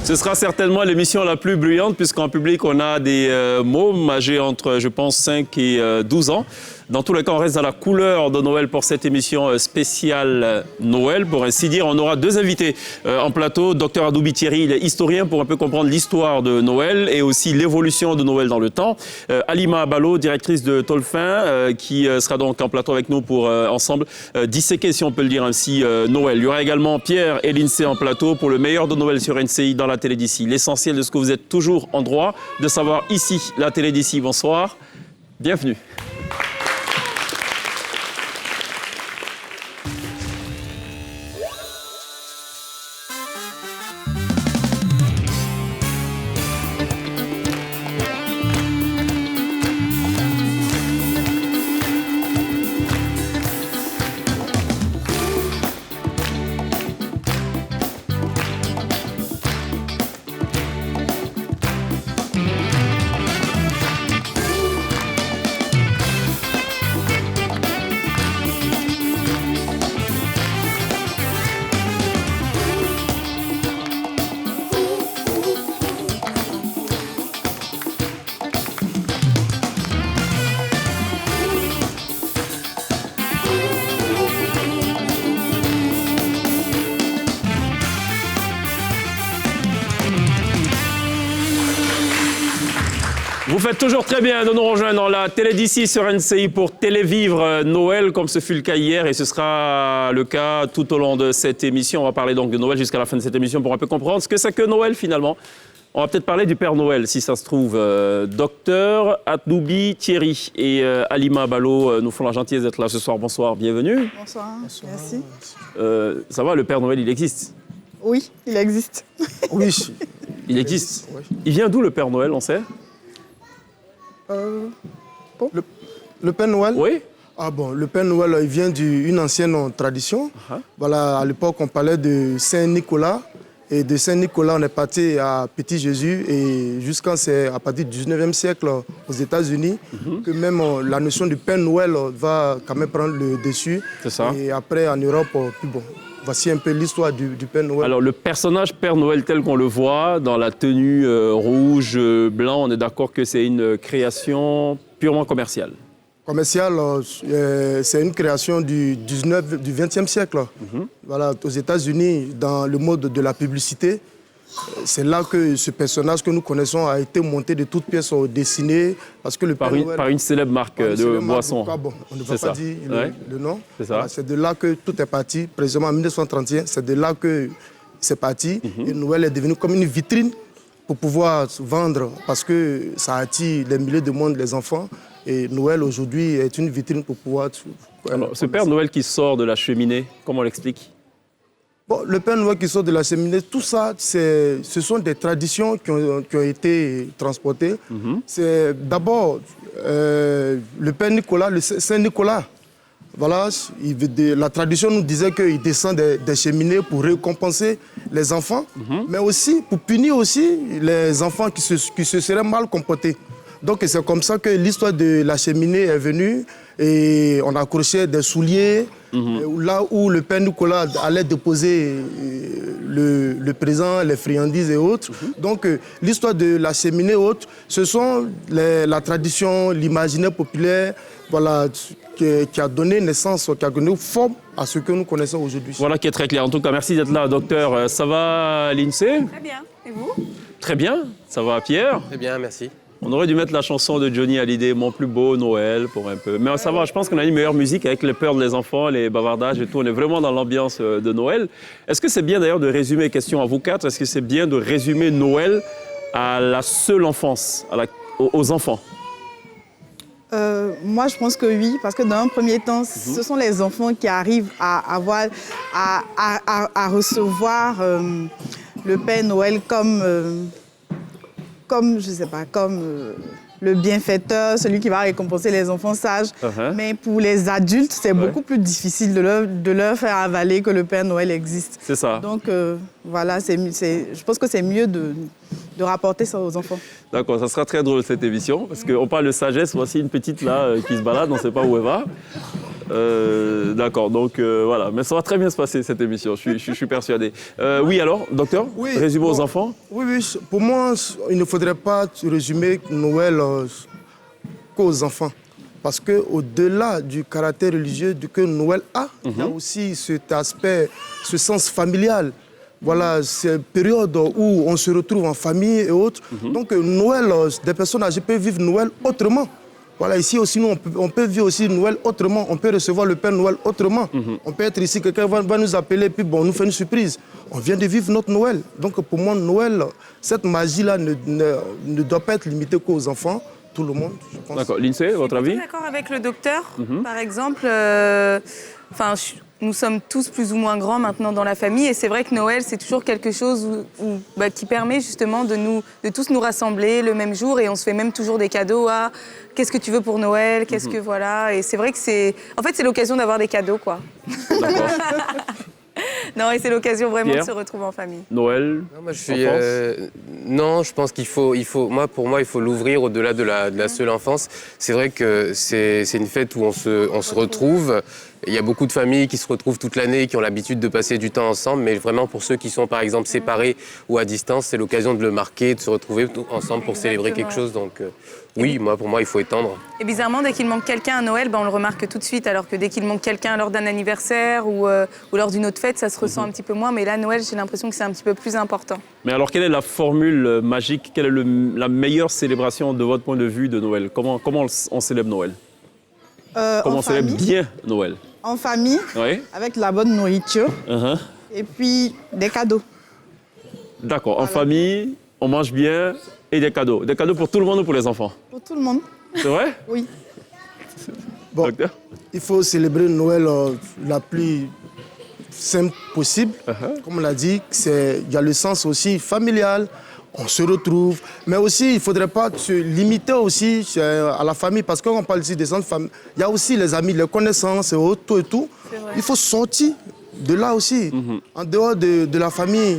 Ce sera certainement l'émission la plus bruyante puisqu'en public, on a des mômes âgés entre, je pense, 5 et 12 ans. Dans tous les cas, on reste dans la couleur de Noël pour cette émission spéciale Noël. Pour ainsi dire, on aura deux invités en plateau. Dr Adoubi Thierry, il est historien pour un peu comprendre l'histoire de Noël et aussi l'évolution de Noël dans le temps. Halima Balo, directrice de Tolfin, qui sera donc en plateau avec nous pour ensemble disséquer, si on peut le dire ainsi, Noël. Il y aura également Pierre et l'INSEE en plateau pour le meilleur de Noël sur NCI dans la télé d'ici. L'essentiel de ce que vous êtes toujours en droit de savoir ici, la télé d'ici. Bonsoir, bienvenue. Vous faites toujours très bien de nous rejoindre dans la télé d'ici sur NCI pour Télévivre Noël, comme ce fut le cas hier et ce sera le cas tout au long de cette émission. On va parler donc de Noël jusqu'à la fin de cette émission pour un peu comprendre ce que c'est que Noël finalement. On va peut-être parler du Père Noël, si ça se trouve. Docteur Adoubi Thierry et Halima Balo nous font la gentillesse d'être là ce soir. Bonsoir, bienvenue. Bonsoir, merci. Ça va, le Père Noël, il existe? Oui, il existe. Oui, il existe. Oui. Il vient d'où le Père Noël, on sait? Bon. Le Père Noël? Oui. Ah bon, le Père Noël, il vient d'une ancienne tradition. Voilà, à l'époque, on parlait de Saint-Nicolas. Et de Saint-Nicolas, on est parti à Petit Jésus. Et jusqu'à c'est à partir du 19e siècle, aux États-Unis, que même la notion du Père Noël va quand même prendre le dessus. C'est ça. Et après, en Europe, puis bon. Voici un peu l'histoire du Père Noël. Alors, le personnage Père Noël tel qu'on le voit, dans la tenue rouge, blanc, on est d'accord que c'est une création purement commerciale? Commerciale, c'est une création du 20e siècle. Voilà, aux États-Unis, dans le mode de la publicité, c'est là que ce personnage que nous connaissons a été monté de toutes pièces dessinées. Parce que le Père Noël, par une célèbre marque de boisson. Bon, on ne va pas dire le nom. C'est voilà, de là que tout est parti. Précisément en 1931, c'est de là que c'est parti. Et Noël est devenu comme une vitrine pour pouvoir vendre. Parce que ça attire les milliers de monde, les enfants. Et Noël, aujourd'hui, est une vitrine pour pouvoir... Alors, ce Père Noël qui sort de la cheminée, comment on l'explique? Bon, le Père Noël qui sort de la cheminée, tout ça, ce sont des traditions qui ont été transportées. C'est d'abord le Père Nicolas, le Saint Nicolas. Voilà, la tradition nous disait qu'il descend des cheminées pour récompenser les enfants, mais aussi pour punir aussi les enfants qui se seraient mal comportés. Donc c'est comme ça que l'histoire de la cheminée est venue et on accrochait des souliers là où le Père Nicolas allait déposer le présent, les friandises et autres. Donc l'histoire de la cheminée et autres, ce sont la tradition, l'imaginaire populaire, voilà, qui a donné naissance, qui a donné forme à ce que nous connaissons aujourd'hui. Voilà qui est très clair. En tout cas, merci d'être là, docteur. Ça va, l'INSEE? Très bien. Et vous? Très bien. Ça va, Pierre? Très bien, merci. On aurait dû mettre la chanson de Johnny Hallyday, Mon plus beau Noël, pour un peu. Mais ça va, je pense qu'on a une meilleure musique avec les peurs des enfants, les bavardages et tout. On est vraiment dans l'ambiance de Noël. Est-ce que c'est bien d'ailleurs de résumer, question à vous quatre, est-ce que c'est bien de résumer Noël à la seule enfance, aux enfants? Moi, je pense que oui, parce que dans un premier temps, ce sont les enfants qui arrivent à recevoir le Père Noël comme je sais pas, comme le bienfaiteur, celui qui va récompenser les enfants sages. Mais pour les adultes, c'est beaucoup plus difficile de leur faire avaler que le Père Noël existe. C'est ça. Donc voilà, je pense que c'est mieux de rapporter ça aux enfants. D'accord, ça sera très drôle cette émission, parce qu'on parle de sagesse. Voici une petite là qui se balade, on ne sait pas où elle va. D'accord, donc voilà. Mais ça va très bien se passer, cette émission, je suis persuadé. Oui, alors, docteur, Oui, résumé aux enfants? Oui, pour moi, il ne faudrait pas résumer Noël qu'aux enfants. Parce qu'au-delà du caractère religieux que Noël a, il y a aussi cet aspect, ce sens familial. Voilà, c'est une période où on se retrouve en famille et autres. Donc Noël, des personnes âgées peuvent vivre Noël autrement. Voilà, ici aussi, nous, on peut vivre aussi Noël autrement. On peut recevoir le Père Noël autrement. On peut être ici, quelqu'un va nous appeler, puis bon, on nous fait une surprise. On vient de vivre notre Noël. Donc pour moi, Noël, cette magie-là ne doit pas être limitée qu'aux enfants. Tout le monde, je pense. D'accord. Lindsay, votre avis? Je suis d'accord avec le docteur. Par exemple, nous sommes tous plus ou moins grands maintenant dans la famille et c'est vrai que Noël, c'est toujours quelque chose qui permet justement de tous nous rassembler le même jour et on se fait même toujours des cadeaux à qu'est-ce que tu veux pour Noël, qu'est-ce que voilà. Et c'est vrai que c'est l'occasion d'avoir des cadeaux, quoi. D'accord. Non, et c'est l'occasion vraiment Pierre, de se retrouver en famille. Noël, Non, moi, non, je pense qu'il faut, pour moi, il faut l'ouvrir au-delà de la seule enfance. C'est vrai que c'est une fête où on se retrouve. Il y a beaucoup de familles qui se retrouvent toute l'année, qui ont l'habitude de passer du temps ensemble. Mais vraiment, pour ceux qui sont, par exemple, séparés ou à distance, c'est l'occasion de le marquer, de se retrouver ensemble pour célébrer quelque chose. Donc, oui, pour moi, il faut étendre. Et bizarrement, dès qu'il manque quelqu'un à Noël, on le remarque tout de suite. Alors que dès qu'il manque quelqu'un lors d'un anniversaire ou lors d'une autre fête, ça se ressent un petit peu moins. Mais là, Noël, j'ai l'impression que c'est un petit peu plus important. mais alors quelle est la formule magique? Quelle est la meilleure célébration de votre point de vue de Noël? Comment on célèbre Noël? Comment on célèbre bien Noël? En famille, Oui. avec la bonne nourriture et puis des cadeaux. D'accord, en famille, on mange bien et des cadeaux. Des cadeaux pour tout le monde ou pour les enfants? Pour tout le monde, C'est vrai? oui. Bon, Docteur? il faut célébrer Noël la plus simple possible. Comme on l'a dit, il y a le sens aussi familial. On se retrouve. Mais aussi, il ne faudrait pas se limiter aussi à la famille. Parce qu'on parle ici des centres famille. Il y a aussi les amis, les connaissances et autres, tout et tout. Il faut sortir de là aussi. En dehors de la famille,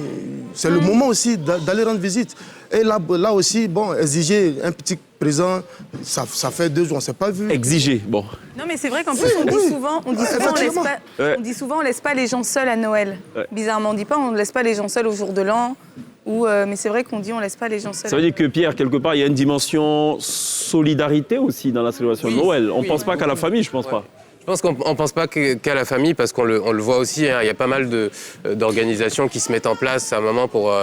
c'est le moment aussi d'aller rendre visite. Et là aussi, bon, exiger un petit présent, ça fait 2 jours, on ne s'est pas vu. Exiger, bon. Non, mais c'est vrai qu'en plus, on dit souvent, on laisse pas les gens seuls à Noël. Ouais. Bizarrement, on dit pas, on ne laisse pas les gens seuls au jour de l'an. Mais c'est vrai qu'on dit, on laisse pas les gens seuls. Ça veut dire que Pierre, quelque part, il y a une dimension solidarité aussi dans la célébration de Noël. On ne pense pas qu'à la famille, je pense pas. Je pense qu'on ne pense pas qu'à la famille parce qu'on le voit aussi. Hein, il y a pas mal d'organisations qui se mettent en place à un moment pour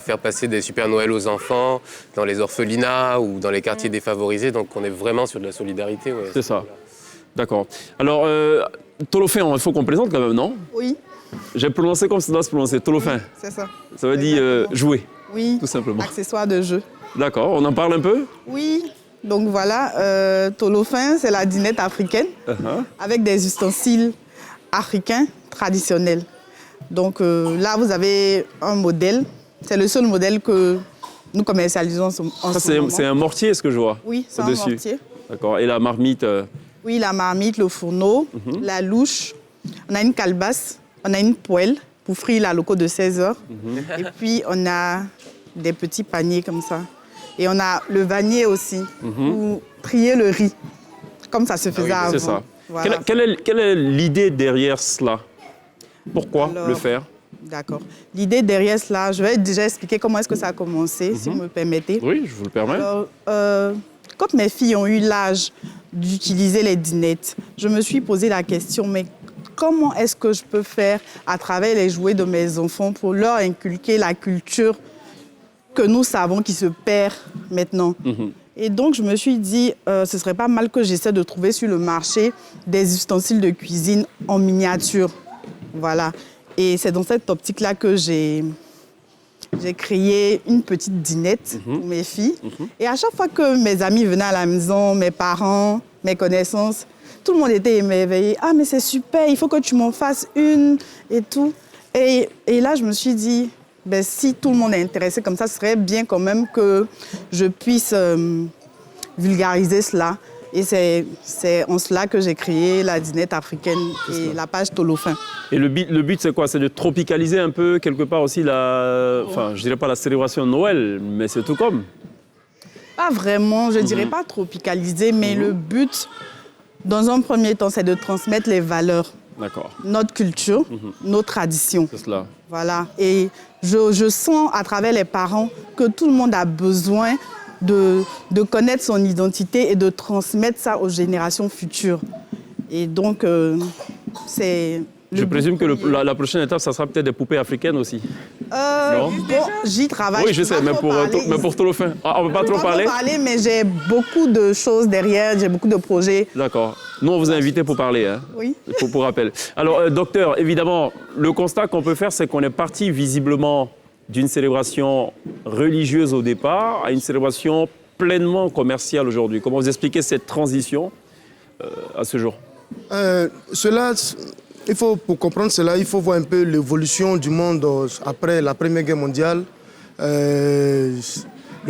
faire passer des super Noël aux enfants dans les orphelinats ou dans les quartiers défavorisés. Donc on est vraiment sur de la solidarité. Ouais. C'est ça. D'accord. Alors, Tolofin, il faut qu'on plaisante quand même, non? Oui, J'ai prononcé comme ça doit se prononcer, Tolofin. c'est ça. Ça veut dire jouer, Oui, tout simplement. accessoires de jeu. D'accord, on en parle un peu? Oui, donc voilà, Tolofin, c'est la dinette africaine avec des ustensiles africains traditionnels. Donc là, vous avez un modèle. C'est le seul modèle que nous commercialisons en ce moment. C'est un mortier, ce que je vois. Oui, c'est un au-dessus. mortier. D'accord, et la marmite Oui, la marmite, le fourneau, la louche. On a une calebasse, on a une poêle pour frire la loco de 16 heures. Et puis, on a des petits paniers comme ça. Et on a le vanier aussi, pour trier le riz, comme ça se faisait avant. C'est ça. Voilà. Quelle est l'idée derrière cela? Pourquoi Alors, le faire? D'accord. L'idée derrière cela, je vais déjà expliquer comment est-ce que ça a commencé, si vous me permettez. Oui, je vous le permets. Alors, quand mes filles ont eu l'âge d'utiliser les dinettes, je me suis posé la question, mais comment est-ce que je peux faire à travers les jouets de mes enfants pour leur inculquer la culture que nous savons qui se perd maintenant? Et donc, je me suis dit, ce serait pas mal que j'essaie de trouver sur le marché des ustensiles de cuisine en miniature. Voilà. Et c'est dans cette optique-là que j'ai créé une petite dinette pour mes filles. Et à chaque fois que mes amis venaient à la maison, mes parents, mes connaissances, tout le monde était émerveillé. « Ah, mais c'est super, il faut que tu m'en fasses une et tout. » Et là, je me suis dit, ben, si tout le monde est intéressé comme ça, ce serait bien quand même que je puisse vulgariser cela. Et c'est en cela que j'ai créé la dinette africaine et la page Tolofin. Et le but, c'est quoi? C'est de tropicaliser un peu, quelque part aussi, enfin, je dirais pas la célébration de Noël, mais c'est tout comme. Pas vraiment, je dirais pas tropicaliser, mais le but, Dans un premier temps, c'est de transmettre les valeurs, D'accord. notre culture, nos traditions. C'est cela. Voilà. Et je sens à travers les parents que tout le monde a besoin de connaître son identité et de transmettre ça aux générations futures. Et donc, c'est... Je présume que la prochaine étape, ça sera peut-être des poupées africaines aussi. Non? Bon, j'y travaille. Oui, je sais, mais pour tout le fin. On ne peut pas trop parler? Mais j'ai beaucoup de choses derrière, j'ai beaucoup de projets. D'accord. Nous, on vous a invité pour parler, hein? Oui. Pour rappel. Alors, docteur, évidemment, le constat qu'on peut faire, c'est qu'on est parti visiblement d'une célébration religieuse au départ à une célébration pleinement commerciale aujourd'hui. Comment vous expliquez cette transition à ce jour? Pour comprendre cela, il faut voir un peu l'évolution du monde après la Première Guerre mondiale. Le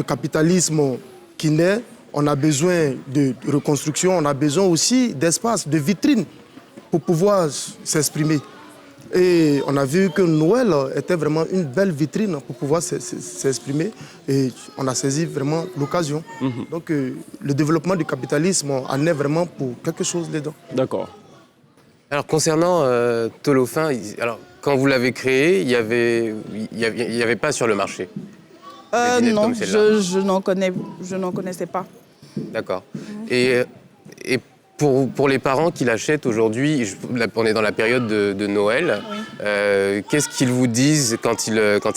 capitalisme qui naît, on a besoin de reconstruction, on a besoin aussi d'espace, de vitrines pour pouvoir s'exprimer. Et on a vu que Noël était vraiment une belle vitrine pour pouvoir s'exprimer et on a saisi vraiment l'occasion. Donc le développement du capitalisme en est vraiment pour quelque chose dedans. D'accord. Alors concernant Tolofin, quand vous l'avez créé, il y avait pas sur le marché. Non, je n'en connaissais pas. D'accord. Et pour les parents qui l'achètent aujourd'hui, on est dans la période de Noël, oui. Qu'est-ce qu'ils vous disent quand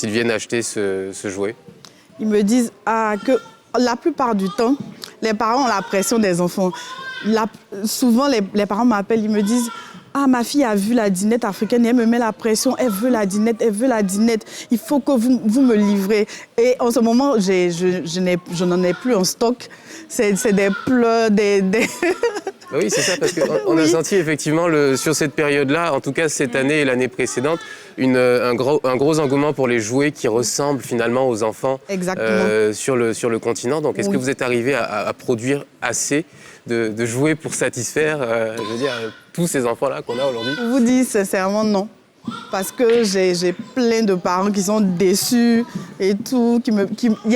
ils viennent acheter ce jouet? Ils me disent que la plupart du temps, les parents ont la pression des enfants. Souvent, les parents m'appellent, ils me disent « Ah, ma fille a vu la dinette africaine et elle me met la pression, elle veut la dinette, il faut que vous me livrez. » Et en ce moment, je n'en ai plus en stock. C'est des pleurs, Oui, c'est ça, parce qu'on a senti effectivement sur cette période-là, en tout cas cette année et l'année précédente, un gros engouement pour les jouets qui ressemblent finalement aux enfants sur le continent. Donc est-ce que vous êtes arrivé à produire assez de jouets pour satisfaire tous ces enfants-là qu'on a aujourd'hui? Je vous dis sincèrement non. Parce que j'ai plein de parents qui sont déçus et tout.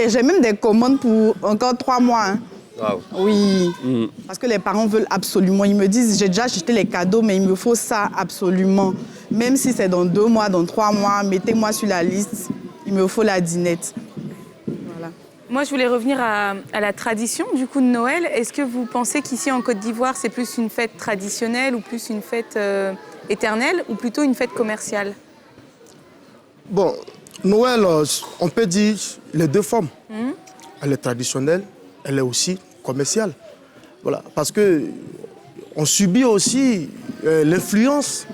J'ai même des commandes pour encore 3 mois. Hein. Wow. Oui, parce que les parents veulent absolument. Ils me disent, j'ai déjà acheté les cadeaux, mais il me faut ça absolument. Même si c'est dans 2 mois, dans 3 mois, mettez-moi sur la liste, il me faut la dinette. Voilà. Moi, je voulais revenir à la tradition du coup de Noël. Est-ce que vous pensez qu'ici en Côte d'Ivoire, c'est plus une fête traditionnelle ou plus une fête éternelle ou plutôt une fête commerciale? Bon, Noël, on peut dire les deux formes. Elle est traditionnelle, elle est aussi commerciale. Voilà, parce qu'on subit aussi l'influence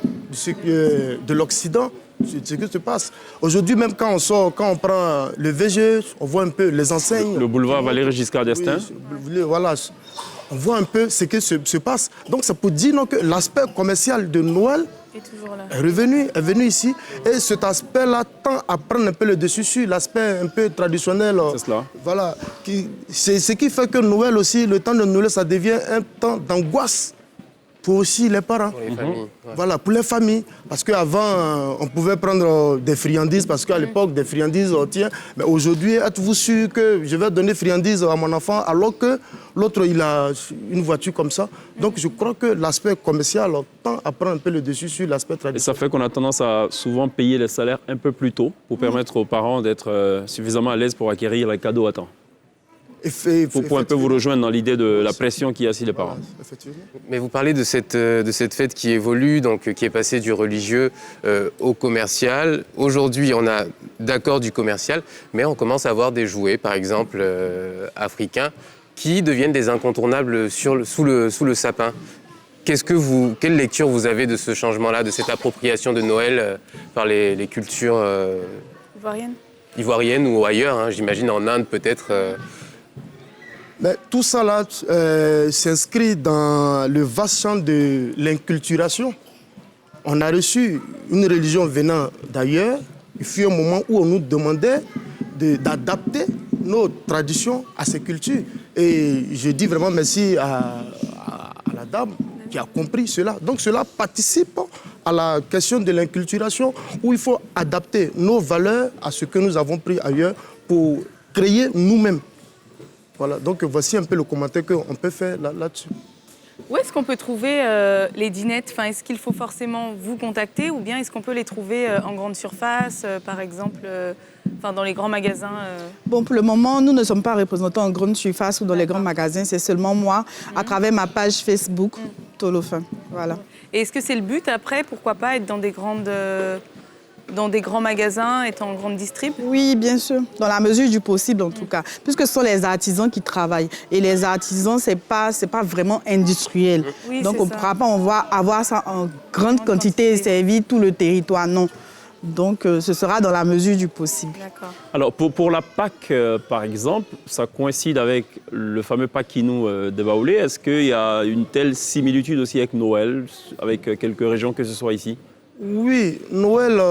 de l'Occident, ce qui se passe. Aujourd'hui, même quand on prend le VG, on voit un peu les enseignes. Le boulevard Valéry Giscard d'Estaing. Oui, voilà, on voit un peu ce qui se passe. Donc c'est pour dire que l'aspect commercial de Noël est venu ici. Et cet aspect-là tend à prendre un peu le dessus sur l'aspect un peu traditionnel. C'est cela. Voilà. C'est ce qui fait que Noël aussi, le temps de Noël, ça devient un temps d'angoisse pour aussi les parents. Pour les familles. Ouais. Voilà, pour les familles. Parce qu'avant, on pouvait prendre des friandises, parce qu'à l'époque, des friandises, tiens. Mais aujourd'hui, êtes-vous sûr que je vais donner friandises à mon enfant alors que l'autre, il a une voiture comme ça? Donc, je crois que l'aspect commercial tend à prendre un peu le dessus sur l'aspect traditionnel. Et ça fait qu'on a tendance à souvent payer les salaires un peu plus tôt pour permettre aux parents d'être suffisamment à l'aise pour acquérir les cadeaux à temps. Pour un peu vous rejoindre dans l'idée de la pression qu'il y a sur les parents. Mais vous parlez de cette fête qui évolue, donc qui est passée du religieux au commercial. Aujourd'hui, on a d'accord du commercial, mais on commence à avoir des jouets, par exemple africains, qui deviennent des incontournables sous le sapin. Quelle lecture vous avez de ce changement-là, de cette appropriation de Noël par les cultures ivoiriennes ou ailleurs, hein, j'imagine en Inde peut-être Mais tout ça là s'inscrit dans le vaste champ de l'inculturation. On a reçu une religion venant d'ailleurs. Il fut un moment où on nous demandait d'adapter nos traditions à ces cultures. Et je dis vraiment merci à la dame qui a compris cela. Donc cela participe à la question de l'inculturation où il faut adapter nos valeurs à ce que nous avons pris ailleurs pour créer nous-mêmes. Voilà, donc voici un peu le commentaire qu'on peut faire là-dessus. Où est-ce qu'on peut trouver les dinettes? Enfin, est-ce qu'il faut forcément vous contacter ou bien est-ce qu'on peut les trouver en grande surface, par exemple, dans les grands magasins Bon, pour le moment, nous ne sommes pas représentés en grande surface ou dans les grands magasins. C'est seulement moi, à travers ma page Facebook, Tolofin. Voilà. Et est-ce que c'est le but après? Pourquoi pas être dans des grands magasins, être en grande distrib? Oui, bien sûr, dans la mesure du possible en tout cas, puisque ce sont les artisans qui travaillent. Et les artisans, c'est pas vraiment industriel. Oui, donc on ne ça. pourra pas avoir ça en grande quantité et servir tout le territoire, non. Donc ce sera dans la mesure du possible. D'accord. Alors pour la Pâques, par exemple, ça coïncide avec le fameux Paquinou de Baoulé. Est-ce qu'il y a une telle similitude aussi avec Noël, avec quelques régions que ce soit ici? Oui, Noël,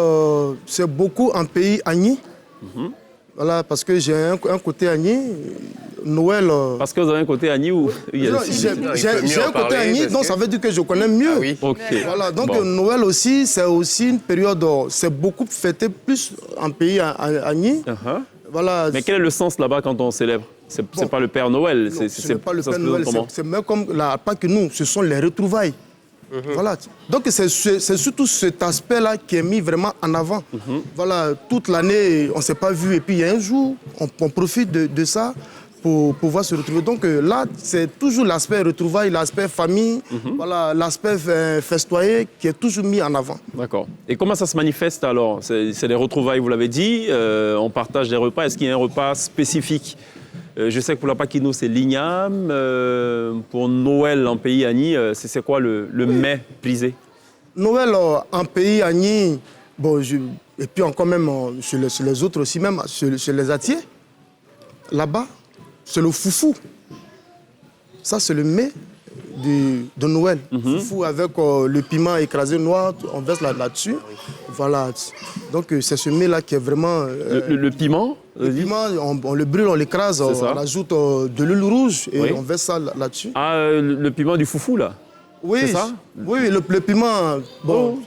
c'est beaucoup en pays Agni. Voilà, parce que j'ai un côté Agni. Noël. Parce que vous avez un côté Agni ou il y a J'ai un côté Agni, donc ça veut dire que je connais mieux. Ah oui. Ok. Voilà, donc Bon. Noël aussi, c'est aussi une période, c'est beaucoup fêté plus en pays Agni. Voilà. Mais quel est le sens là-bas quand on célèbre? C'est Bon. pas le Père Noël. Non, ce n'est pas le ça Père se Noël, présente comment? c'est même comme pas que nous, ce sont les retrouvailles. Voilà. Donc c'est surtout cet aspect-là qui est mis vraiment en avant. Voilà, toute l'année, on ne s'est pas vu et puis il y a un jour, on profite de ça pour pouvoir se retrouver. Donc là, c'est toujours l'aspect retrouvailles, l'aspect famille, voilà, l'aspect festoyer qui est toujours mis en avant. D'accord. Et comment ça se manifeste alors? C'est les retrouvailles, vous l'avez dit. On partage des repas. Est-ce qu'il y a un repas spécifique? Je sais que pour la Paquinou, c'est l'igname. Pour Noël en pays Agni, c'est quoi le mets prisé? Noël en pays Agni, bon, et puis encore même chez les autres aussi, même chez les Atiers, là-bas, c'est le foufou. Ça, c'est le mets de Noël. Foufou avec le piment écrasé noir, on verse là-dessus. Voilà. Donc, c'est ce mets-là qui est vraiment... Le piment? le piment, on le brûle, on l'écrase, on ajoute de l'huile rouge et Oui. on verse ça là-dessus. Ah, le piment du foufou, là? Oui, c'est ça? Oui, le piment... Bon,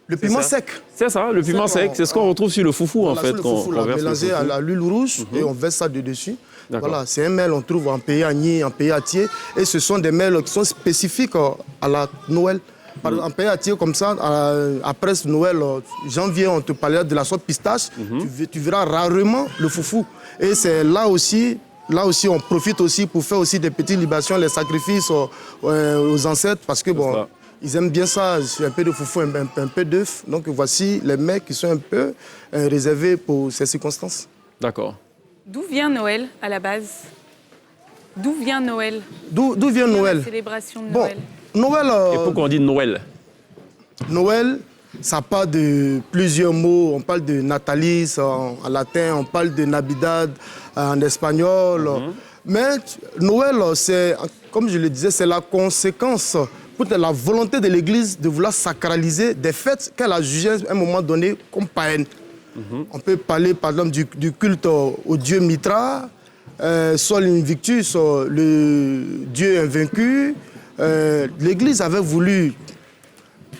le piment sec. C'est ça, le piment sec. C'est ce qu'on retrouve sur le foufou, en Voilà, fait. sur le foufou, là, verse le mélangé foufou. à l'huile rouge et on verse ça dessus. D'accord. Voilà, c'est un mets on trouve en pays Agni, en pays Atier. Et ce sont des mets qui sont spécifiques à la Noël. Par exemple, en pays Atier, comme ça, après Noël, janvier, on te parlait de la sauce pistache. Tu verras rarement le foufou. Et c'est là aussi, on profite aussi pour faire aussi des petites libations, les sacrifices aux ancêtres. Parce que bon, ça. ils aiment bien ça, c'est un peu de foufou, un peu d'œuf. Donc voici les mets qui sont un peu réservés pour ces circonstances. D'accord. D'où vient Noël à la base? D'où vient Noël? D'où vient La Noël? célébration de Bon, Noël. Noël, Et pourquoi on dit Noël? Noël, ça part de plusieurs mots. On parle de Natalis en latin, on parle de Navidad en espagnol. Mais Noël, c'est, comme je le disais, c'est la conséquence, peut-être la volonté de l'Église de vouloir sacraliser des fêtes qu'elle a jugées à un moment donné comme païennes. On peut parler par exemple du culte au dieu Mitra, Sol Invictus, le dieu invaincu. L'Église avait voulu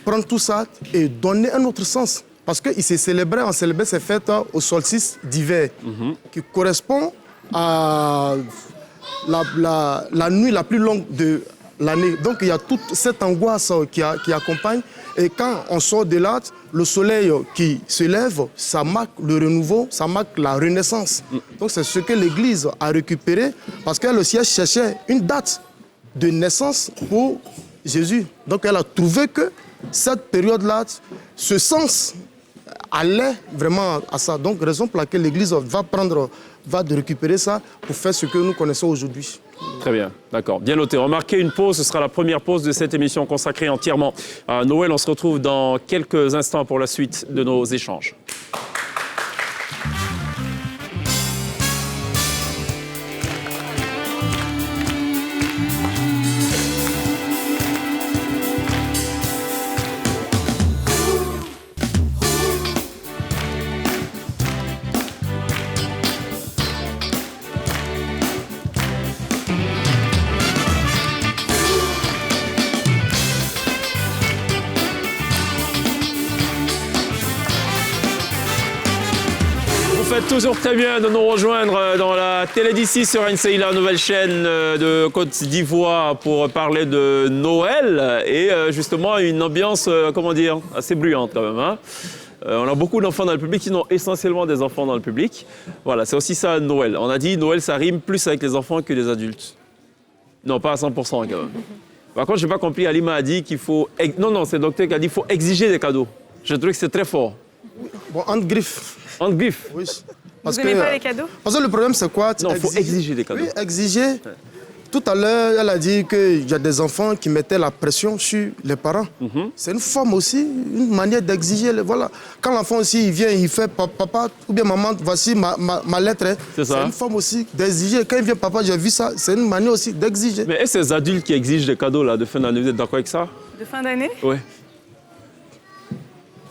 prendre tout ça et donner un autre sens. Parce qu'on célébrait ces fêtes au solstice d'hiver, qui correspond à la nuit la plus longue de l'année. Donc il y a toute cette angoisse qui accompagne. Et quand on sort de là, le soleil qui se lève, ça marque le renouveau, ça marque la renaissance. Donc c'est ce que l'Église a récupéré, parce qu'elle aussi elle cherchait une date de naissance pour Jésus. Donc elle a trouvé que cette période-là, ce sens allait vraiment à ça. Donc raison pour laquelle l'Église va récupérer ça pour faire ce que nous connaissons aujourd'hui. Très bien, d'accord. Bien noté. On va marquer une pause. Ce sera la première pause de cette émission consacrée entièrement à Noël. On se retrouve dans quelques instants pour la suite de nos échanges. toujours très bien de nous rejoindre dans la télé d'ici sur NCI, la nouvelle chaîne de Côte d'Ivoire, pour parler de Noël et justement une ambiance, comment dire, assez bruyante quand même. Hein. On a beaucoup d'enfants dans le public, sinon essentiellement des enfants dans le public. Voilà, c'est aussi ça Noël. On a dit Noël, ça rime plus avec les enfants que les adultes. Non, pas à 100% quand même. Par contre, je n'ai pas compris, Alima a dit qu'il faut... Non, c'est le docteur qui a dit qu'il faut exiger des cadeaux. Je trouve que c'est très fort. Bon, entre griffes. Entre griffes. Oui. Vous n'aimez pas les cadeaux? Parce que le problème, c'est quoi? Non, il faut exiger des cadeaux. Oui, exiger. Tout à l'heure, elle a dit qu'il y a des enfants qui mettaient la pression sur les parents. C'est une forme aussi, une manière d'exiger. Voilà. Quand l'enfant aussi il vient, il fait papa ou bien maman, voici ma lettre. Hein. C'est une forme aussi d'exiger. Quand il vient, papa, j'ai vu ça. C'est une manière aussi d'exiger. Mais est-ce ces adultes qui exigent des cadeaux là, de fin d'année, vous êtes d'accord avec ça? De fin d'année? Oui.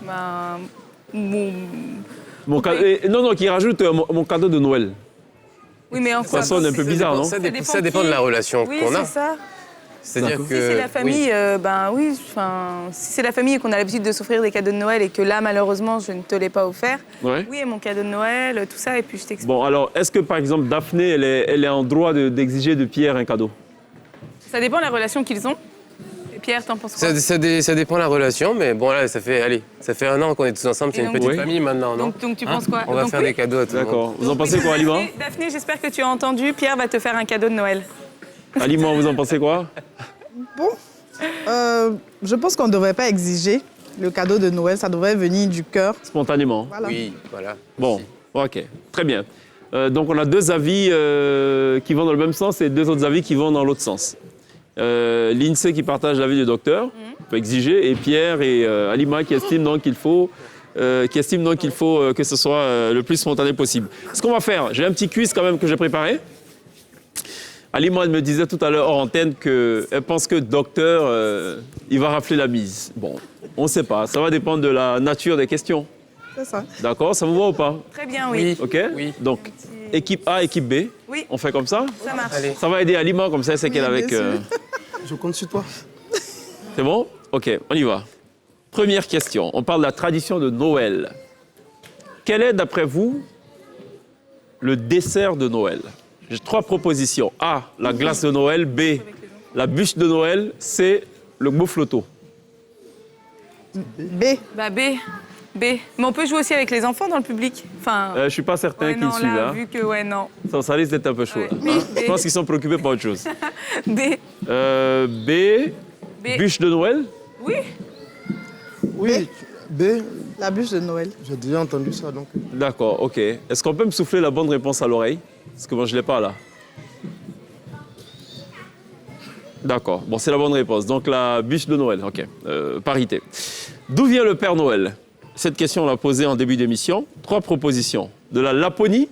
Ben, Non, qui rajoute mon cadeau de Noël. oui, mais en quoi? Ça sonne un peu bizarre, non? Ça dépend de la relation Oui, qu'on a. c'est ça. C'est-à-dire que... Si c'est la famille, ben oui, si c'est la famille et qu'on a l'habitude de s'offrir des cadeaux de Noël et que là, malheureusement, je ne te l'ai pas offert, Ouais. oui, et mon cadeau de Noël, tout ça, et puis je t'explique. Bon, alors, est-ce que par exemple, Daphné, elle est en droit d'exiger de Pierre un cadeau? Ça dépend de la relation qu'ils ont. Et Pierre, t'en penses quoi? Ça dépend de la relation, mais bon, là, ça fait 1 an qu'on est tous ensemble, c'est Et une donc- petite Oui. famille maintenant, non? Donc tu penses quoi? On va Donc, faire oui. des cadeaux à tout le monde. D'accord. Vous en Donc, pensez oui, quoi, Alima? Daphné, j'espère que tu as entendu. Pierre va te faire un cadeau de Noël. Alima, vous en pensez quoi? Bon, je pense qu'on ne devrait pas exiger le cadeau de Noël. Ça devrait venir du cœur. Spontanément. Voilà. Oui, voilà. Bon, Si. ok, très bien. Donc on a deux avis qui vont dans le même sens et deux autres avis qui vont dans l'autre sens. L'INSEE qui partage l'avis du docteur, peut exiger, et Pierre et Alima qui estiment donc qu'il faut, que ce soit le plus spontané possible. Ce qu'on va faire, j'ai un petit quiz quand même que j'ai préparé. Alima me disait tout à l'heure hors antenne qu'elle pense que le docteur, il va rafler la mise. Bon, on ne sait pas, ça va dépendre de la nature des questions. C'est ça. D'accord, ça vous va ou pas? Très bien, oui. Ok. Oui. Donc, équipe A, équipe B. Oui. On fait comme ça? Ça marche. Allez. Ça va aider Alima, comme ça, elle sait qu'elle est avec... bien sûr. Je compte sur toi. C'est bon? Ok, on y va. Première question. On parle de la tradition de Noël. Quel est, d'après vous, le dessert de Noël? J'ai 3 propositions. A, la glace de Noël. B, la bûche de Noël. C, le moufloto. B. Bah B. Mais on peut jouer aussi avec les enfants dans le public. Enfin, Je ne suis pas certain ouais, qu'ils non, suivent. là, Hein. vu que, ouais, non. Ça risque d'être un peu chaud. Ouais. Là. Oui, Hein. B. Je pense qu'ils sont préoccupés par autre chose. B. B, B. bûche de Noël. Oui. Oui, B, La bûche de Noël. j'ai déjà entendu ça. Donc. D'accord, ok. Est-ce qu'on peut me souffler la bonne réponse à l'oreille? Parce que moi, je ne l'ai pas là. D'accord, bon, c'est la bonne réponse. Donc, la bûche de Noël, ok. Parité. D'où vient le Père Noël? Cette question, on l'a posée en début d'émission. 3 propositions. De la Laponie.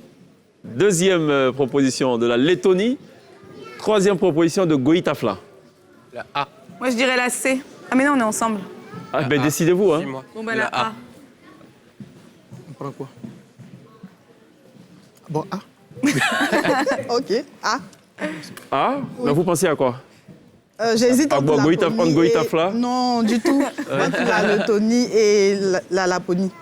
2e proposition, de la Lettonie. 3e proposition, de Goïtafla. La A. Moi, je dirais la C. Ah, mais non, on est ensemble. Ah, ben, décidez-vous, hein. Dis-moi. Bon, bah la A. On prend quoi? Bon, A. OK. A. Ah, ben, vous pensez à quoi? J'hésite Ah, entre bon, la Goïta- Laponie entre et- Goïtafla? Non, du tout. Entre la Lettonie et la Laponie.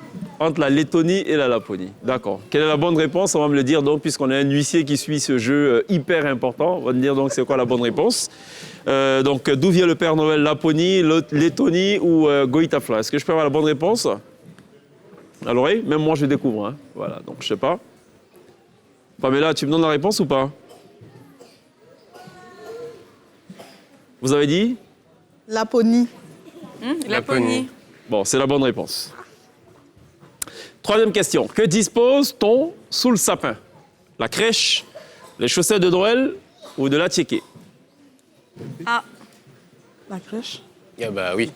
Entre la Lettonie et la Laponie. D'accord. Quelle est la bonne réponse? On va me le dire, donc, puisqu'on a un huissier qui suit ce jeu hyper important. On va me dire, donc, c'est quoi la bonne réponse? Donc, d'où vient le Père Noël? Laponie, Lettonie ou Goïtafla? Est-ce que je peux avoir la bonne réponse? À l'oreille? Même moi, je découvre. Hein. Voilà, donc, je sais pas. Pamela, tu me donnes la réponse ou pas? Vous avez dit? Laponie. Laponie. Bon, c'est la bonne réponse. 3e question. Que dispose-t-on sous le sapin? La crèche, les chaussettes de Noël ou de la tiéké? A. La crèche. Ah bah oui.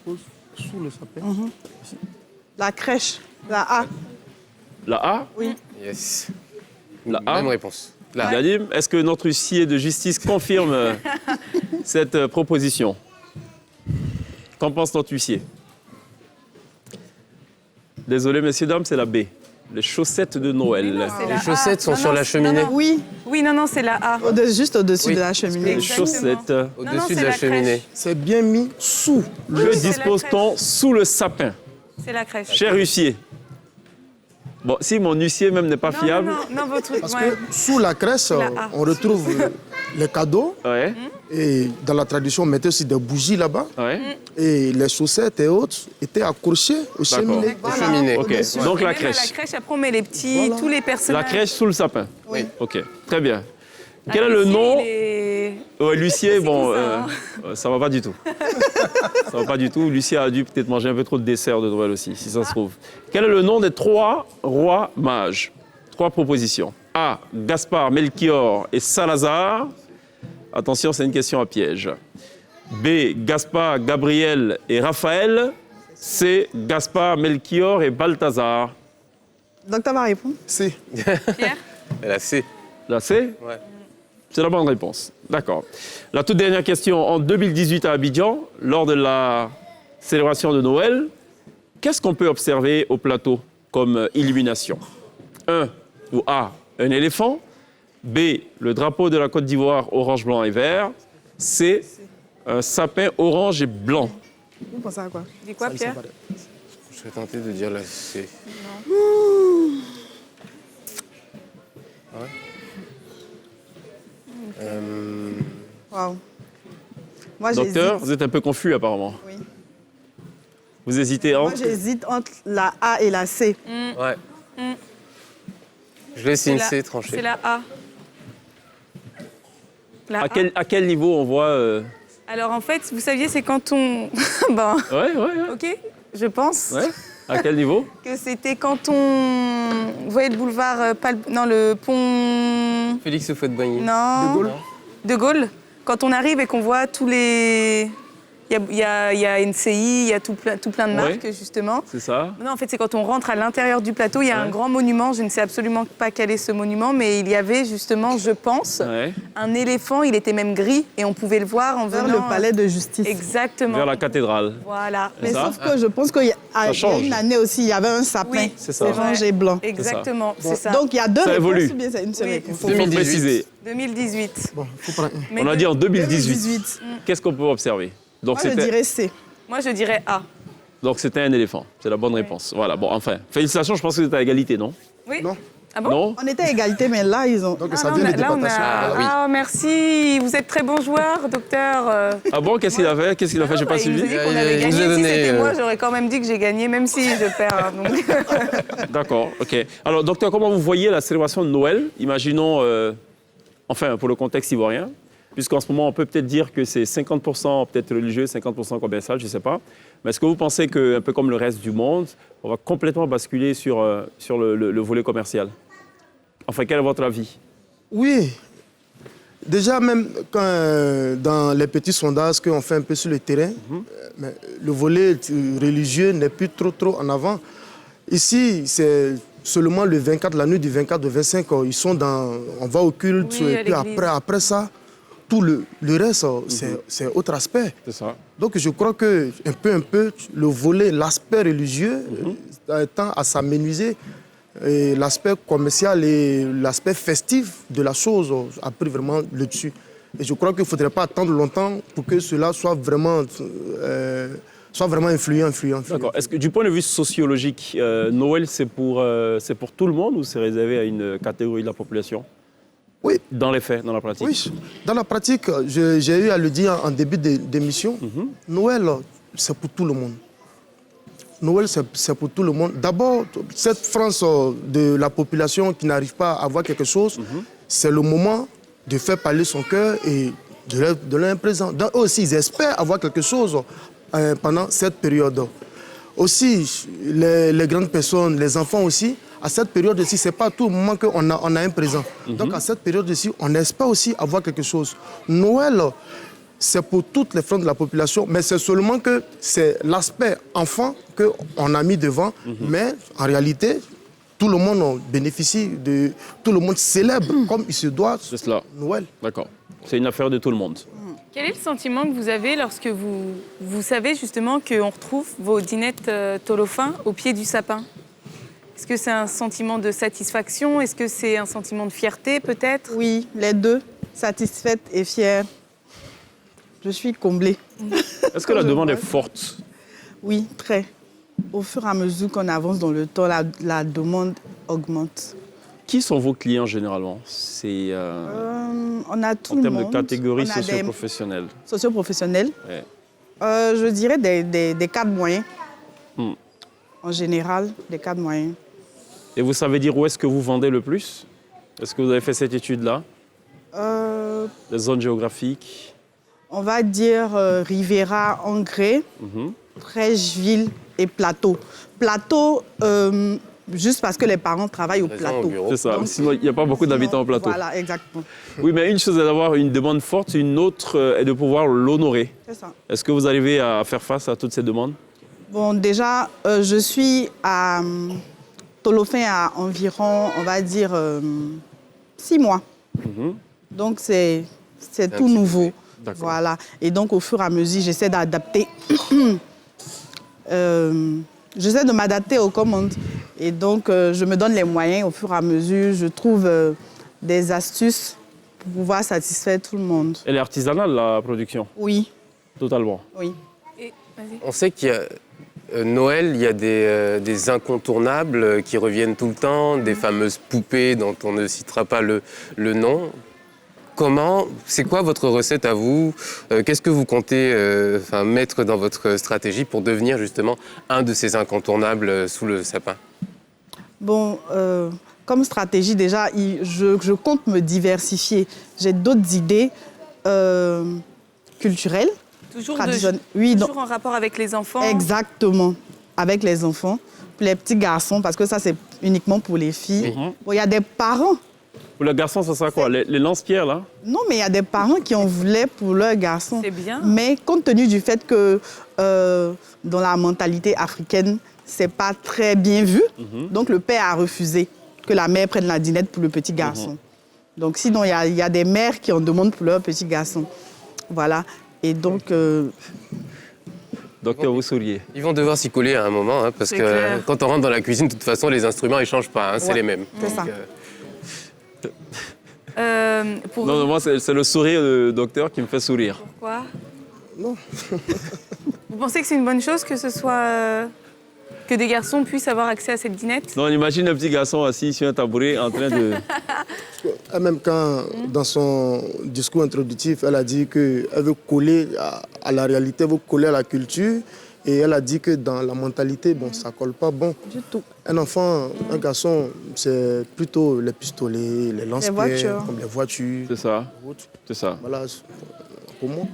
Sous le sapin. La crèche. La A. La A? Oui. Yes. La A? Même réponse. La A. Nadim, est-ce que notre huissier de justice confirme cette proposition? Qu'en pense notre huissier? Désolé, messieurs, dames, c'est la B. Les chaussettes de Noël. C'est la Les chaussettes A. sont Non, sur non, la c'est- cheminée. non, non. Oui. Oui, non, c'est la A. Juste au-dessus Oui. de la cheminée. Les Exactement. chaussettes. Non, Au-dessus c'est de la la cheminée. crèche. C'est bien mis sous. Que c'est la dispose-t-on sous le sapin? C'est la crèche. Cher huissier, Bon, si mon huissier même n'est pas fiable... Non, votre... Parce que sous la crèche, on retrouve les cadeaux. Ouais, Et dans la tradition, on mettait aussi des bougies là-bas. ouais. Et les chaussettes et autres étaient accrochées aux cheminées. Cheminée. Ok, donc la crèche. La crèche, après on met les petits, tous les La personnages. crèche sous le sapin. Oui. Ok, très bien. Ah, Quel est le l'huissier, nom? il est- Ouais, l'huissier, bon, ça, ça va pas du tout. Ça va pas du tout. L'huissier a dû peut-être manger un peu trop de dessert de Noël aussi, si ça se trouve. Quel est le nom des 3 rois mages? 3 propositions. A. Gaspard, Melchior et Salazar. Attention, c'est une question à piège. B. Gaspard, Gabriel et Raphaël. C. Gaspard, Melchior et Balthazar. Docteur va répondre. C'est Pierre. La C. La C? Ouais. C'est la bonne réponse. D'accord. La toute dernière question. En 2018 à Abidjan, lors de la célébration de Noël, qu'est-ce qu'on peut observer au plateau comme illumination? 1 ou A, un éléphant. B, le drapeau de la Côte d'Ivoire orange, blanc et vert. C, un sapin orange et blanc. Vous pensez à quoi? Dis quoi, Pierre? Je serais tenté de dire la C. Waouh. Moi, Docteur, j'hésite. vous êtes un peu confus apparemment. Oui. Vous hésitez Moi, entre... j'hésite entre la A et la C. Ouais. Je laisse une C C'est trancher. la A. La A. À quel niveau on voit... Alors en fait, vous saviez, c'est quand on... ben, Ouais. ok, je pense Ouais. À quel niveau? que c'était quand on... Vous voyez le boulevard... Non, le pont... Félix Houphouët-Boigny. Non. De Gaulle. Quand on arrive et qu'on voit tous les... Il y a NCI, il y a tout plein de marques, justement. C'est ça? Non, en fait, c'est quand on rentre à l'intérieur du plateau, il y a un grand monument. Je ne sais absolument pas quel est ce monument, mais il y avait justement, je pense, Ouais. un éléphant. Il était même gris et on pouvait le voir en Vers venant... le palais de justice. Exactement. Vers la cathédrale. Voilà. Mais ça? sauf que je pense qu'il y a change. une année aussi, il y avait un sapin Oui, c'est ça. orange et blanc. Exactement, c'est ça. Donc il y a 2 Ça réponses évolue. ou bien c'est une seule Oui. réponse? Il faut préciser. 2018. bon, faut prendre un. Mais On a dit en 2018. 2018. Qu'est-ce qu'on peut observer? Donc Moi, je dirais C. Moi, je dirais A. Donc c'était un éléphant. C'est la bonne réponse. Voilà, bon, enfin. Félicitations, je pense que vous êtes à égalité, non? Oui. Non. Ah bon? Non? On était à égalité, mais là, ils ont... Donc Ah, ça là, vient on de a- là, on départation. a- oui. Ah, merci. Vous êtes très bon joueur, docteur. Ah bon, qu'est-ce qu'il a fait? Qu'est-ce qu'il a fait? J'ai pas Il nous a suivi. dit qu'on Il avait nous gagné. a Si donné, c'était moi, j'aurais quand même dit que j'ai gagné, même si je perds. hein, donc. D'accord, ok. Alors, docteur, comment vous voyez la célébration de Noël? Imaginons, enfin, pour le contexte ivoirien, puisqu'en ce moment, on peut peut-être dire que c'est 50% peut-être religieux, 50% commercial, je ne sais pas. Mais est-ce que vous pensez qu'un peu comme le reste du monde, on va complètement basculer sur le volet commercial? Enfin, quel est votre avis? Oui. Déjà, même quand, dans les petits sondages qu'on fait un peu sur le terrain, mais le volet religieux n'est plus trop en avant. Ici, c'est seulement le 24, la nuit du 24 au 25, ils sont dans... On va au culte, Oui, à et puis l'église. après ça, tout le reste, c'est autre aspect. C'est ça. Donc je crois que un peu, le volet, l'aspect religieux tend à s'amenuiser. Et l'aspect commercial et l'aspect festif de la chose a pris vraiment le dessus. Et je crois qu'il ne faudrait pas attendre longtemps pour que cela soit vraiment influent. D'accord. Est-ce que du point de vue sociologique, Noël, c'est pour tout le monde ou c'est réservé à une catégorie de la population? Oui. Dans les faits, dans la pratique? Oui, dans la pratique, j'ai eu à le dire en début d'émission, Noël, c'est pour tout le monde. Noël, c'est pour tout le monde. D'abord, cette France de la population qui n'arrive pas à avoir quelque chose, c'est le moment de faire parler son cœur et de leur présent. Donc, eux aussi, ils espèrent avoir quelque chose pendant cette période. Aussi, les grandes personnes, les enfants aussi, à cette période-ci, ce n'est pas à tout moment qu'on a un présent. Donc, à cette période-ci, on espère aussi avoir quelque chose. Noël, c'est pour toutes les franges de la population, mais c'est seulement que c'est l'aspect enfant qu'on a mis devant. Mais en réalité, tout le monde bénéficie, tout le monde célèbre comme il se doit C'est cela. Noël. D'accord. C'est une affaire de tout le monde. Quel est le sentiment que vous avez lorsque vous savez justement qu'on retrouve vos dinettes Tolofin au pied du sapin? Est-ce que c'est un sentiment de satisfaction? Est-ce que c'est un sentiment de fierté peut-être? Oui, les deux, satisfaite et fière. Je suis comblée. Est-ce que la demande est forte? Oui, très. Au fur et à mesure qu'on avance dans le temps, la demande augmente. Qui sont vos clients généralement? C'est On a tout en le termes monde. de catégories On a des socio-professionnelles. socio-professionnels. Ouais. Je dirais des cadres moyens. Hmm. En général, des cadres moyens. Et vous savez dire où est-ce que vous vendez le plus? Est-ce que vous avez fait cette étude-là? Les zones géographiques? On va dire Rivera, Angré, Trècheville et Plateau. Plateau, juste parce que les parents travaillent au Présent au plateau. bureau. C'est ça. Donc, Sinon, il n'y a pas beaucoup d'habitants au plateau. Voilà, exactement. Oui, mais une chose est d'avoir une demande forte, une autre est de pouvoir l'honorer. C'est ça. Est-ce que vous arrivez à faire face à toutes ces demandes? Bon, déjà, je suis à Tolofin à environ, on va dire, 6 mois. Donc, c'est tout petit nouveau. bébé. D'accord. Voilà. Et donc, au fur et à mesure, j'essaie d'adapter. J'essaie de m'adapter aux commandes. Et donc, je me donne les moyens au fur et à mesure. Je trouve des astuces pour pouvoir satisfaire tout le monde. Elle est artisanale, la production, Oui, totalement. oui. Et, vas-y. On sait qu'il y a Noël, il y a des incontournables qui reviennent tout le temps, des fameuses poupées dont on ne citera pas le nom. C'est quoi votre recette à vous? Qu'est-ce que vous comptez mettre dans votre stratégie pour devenir justement un de ces incontournables sous le sapin? Bon, comme stratégie, déjà, je compte me diversifier. J'ai d'autres idées culturelles, Toujours, traditionnelles. Oui, toujours en rapport avec les enfants. exactement. Avec les enfants, pour les petits garçons, parce que ça, c'est uniquement pour les filles. Bon, il y a des parents. Pour le garçon, ça sera quoi? Les lance-pierres, là? Non, mais il y a des parents qui en voulaient pour leurs garçons. C'est bien. Mais compte tenu du fait que dans la mentalité africaine, c'est pas très bien vu, donc le père a refusé que la mère prenne la dînette pour le petit garçon. Donc sinon, il y a des mères qui en demandent pour leur petit garçon. Voilà. Et donc, Docteur, vous souriez. Ils vont devoir s'y coller à un moment, hein, parce C'est que clair. quand on rentre dans la cuisine, de toute façon, les instruments, ils ne changent pas, hein, c'est Ouais, les mêmes. c'est ça. Pour Non, moi, c'est le sourire du docteur qui me fait sourire. Pourquoi? Non. Vous pensez que c'est une bonne chose que ce soit que des garçons puissent avoir accès à cette dînette? Non, on imagine un petit garçon assis sur un tabouret en train de... Même quand, dans son discours introductif, elle a dit qu'elle veut coller à la réalité, elle veut coller à la culture. Et elle a dit que dans la mentalité, bon, ça ne colle pas. Bon, du tout. un enfant, un garçon, c'est plutôt les pistolets, les lance-pierres, voitures. comme les voitures. C'est ça, autres. c'est ça. Voilà, pour moi.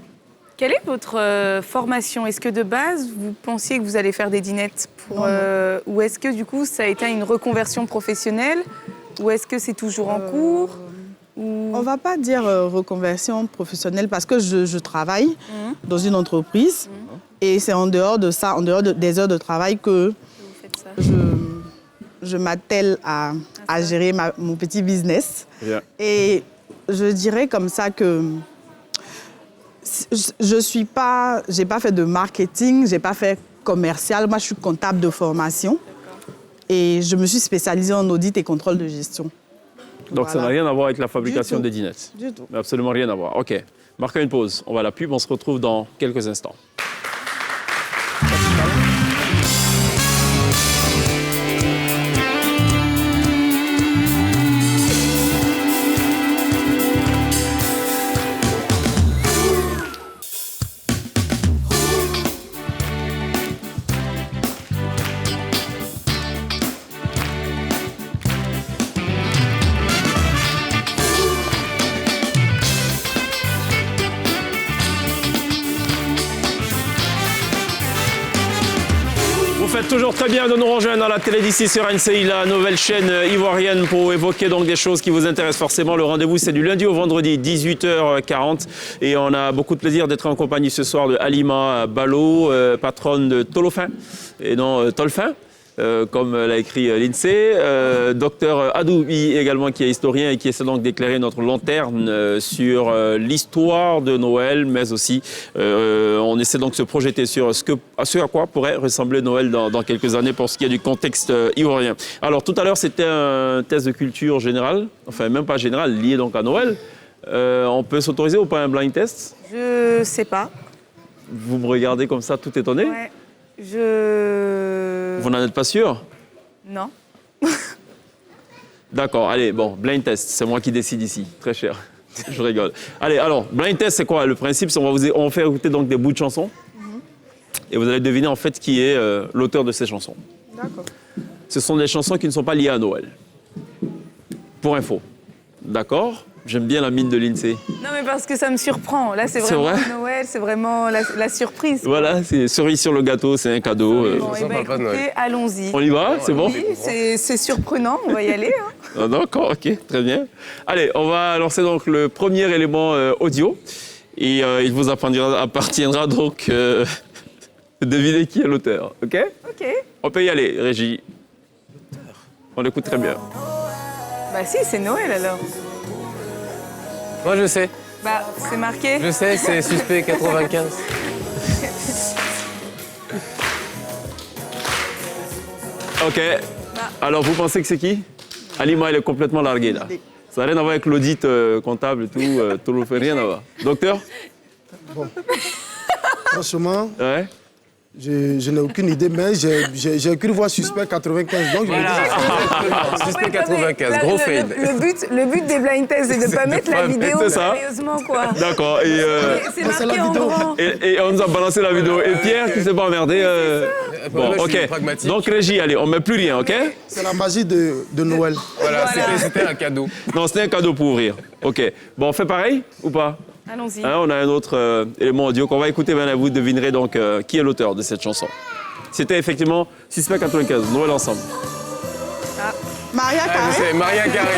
Quelle est votre formation? Est-ce que de base, vous pensiez que vous allez faire des dînettes pour, ou est-ce que du coup, ça a été une reconversion professionnelle? Ou est-ce que c'est toujours en cours? On ne va pas dire reconversion professionnelle parce que je travaille dans une entreprise et c'est en dehors de ça, en dehors des heures de travail que Vous faites ça. je m'attelle à gérer mon petit business. Bien. Et je dirais comme ça que j'ai pas fait de marketing, j'ai pas fait commercial. Moi, je suis comptable de formation et je me suis spécialisée en audit et contrôle de gestion. Donc ça n'a Voilà. rien à voir avec la fabrication Du tout. des dinettes. Du tout. Absolument rien à voir. OK. Marquons une pause. On va à la pub. On se retrouve dans quelques instants. Vous faites toujours très bien de nous rejoindre dans la télé d'ici sur NCI, la nouvelle chaîne ivoirienne, pour évoquer donc des choses qui vous intéressent forcément. Le rendez-vous, c'est du lundi au vendredi, 18h40. Et on a beaucoup de plaisir d'être en compagnie ce soir de Halima Balo, patronne de Tolofin, et non Tolfin, comme l'a écrit l'INSEE. Docteur Adoubi également, qui est historien et qui essaie donc d'éclairer notre lanterne sur l'histoire de Noël, mais aussi on essaie donc de se projeter sur ce à quoi pourrait ressembler Noël dans quelques années pour ce qui est du contexte ivoirien. Alors tout à l'heure, c'était un test de culture générale, enfin même pas générale, lié donc à Noël. On peut s'autoriser ou pas un blind test? Je sais pas. Vous me regardez comme ça, tout étonné? Ouais. Vous n'en êtes pas sûr? Non. D'accord, allez, bon, blind test, c'est moi qui décide ici. Très cher. Je rigole. Allez, alors, blind test, c'est quoi? Le principe, c'est on va faire écouter donc des bouts de chansons. Et vous allez deviner en fait qui est l'auteur de ces chansons. D'accord. Ce sont des chansons qui ne sont pas liées à Noël. Pour info. D'accord? J'aime bien la mine de l'INSEE. Non, mais parce que ça me surprend. Là, c'est C'est vraiment vrai Noël, c'est vraiment la surprise. Voilà, c'est cerise sur le gâteau, c'est un cadeau. Bon, Ça eh ben, parle pas de écoutez, Noël. allons-y. On y va? C'est bon? Oui, c'est surprenant, on va y aller. Hein. Ah, d'accord, ok, très bien. Allez, on va lancer donc le premier élément audio. Et il vous appartiendra donc de deviner qui est l'auteur, ok? Ok. On peut y aller, Régie. On l'écoute très bien. Bah si, c'est Noël alors. Moi, je sais. Bah, c'est marqué. Je sais, c'est Suspect 95. Ok. Alors, vous pensez que c'est qui? Alima, elle est complètement larguée, là. Ça n'a rien à voir avec l'audit comptable et tout. Tout ne fait rien à voir. Docteur? Franchement, Ouais. je n'ai aucune idée, mais j'ai cru voir Suspect 95, donc je me dis... Suspect 95, gros fail. Le but des blind tests, c'est de ne pas mettre la vidéo c'est ça. sérieusement, quoi. D'accord. Et, C'est c'est la marqué en vidéo. grand. et on nous a balancé la vidéo. Et Pierre, qui s'est pas emmerdé. Bon, Moi, je suis ok. pragmatique. Donc, Régie, allez, on met plus rien, ok? C'est la magie de Noël. Voilà, c'était un cadeau. Non, c'était un cadeau pour ouvrir. Ok. Bon, on fait pareil ou pas? Allons-y. Hein, on a un autre élément audio qu'on va écouter. Maintenant, vous devinerez donc qui est l'auteur de cette chanson. C'était effectivement Suspect 95, Noël ensemble. Maria Ah, je Carré. sais, Maria Carré.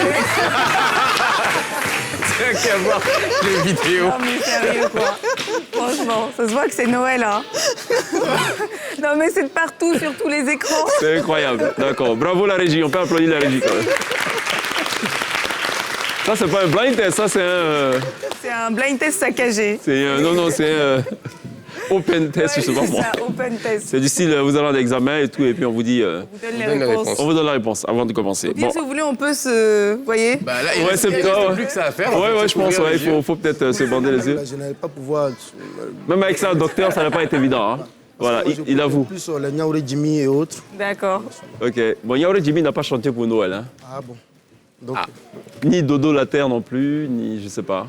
C'est qu'à voir les vidéos. Non mais sérieux quoi. Franchement, ça se voit que c'est Noël hein. Non mais c'est de partout sur tous les écrans. C'est incroyable. D'accord. Bravo la régie. On peut applaudir la régie quand même. Ça, c'est pas un blind test. Ça, c'est un... C'est un blind test saccagé. non, c'est un open test, je sais pas c'est moi. ça, open test. C'est du style, vous allez en examen et tout, et puis on vous dit... On vous donne les donne les réponses. réponses. on vous donne la réponse avant de commencer. Bien, si vous voulez, on peut se... Vous voyez Bah là, il Ouais, reste c'est il ça, reste ouais. plus que ça à faire. en fait, Ouais, c'est je pense, ouvrir ouais, les il yeux. faut peut-être se bander les yeux. Là, je n'allais pas pouvoir... Même avec ça, docteur, ça n'a pas été évident. Hein. Voilà, Moi, je il avoue. plus sur les Niaouré Jimmy et autres. D'accord. Ok. Bon, Yaouré Jimmy n'a pas chanté pour Noël. Hein. Ah bon. Donc, Ni Dodo la Terre non plus, ni je sais pas.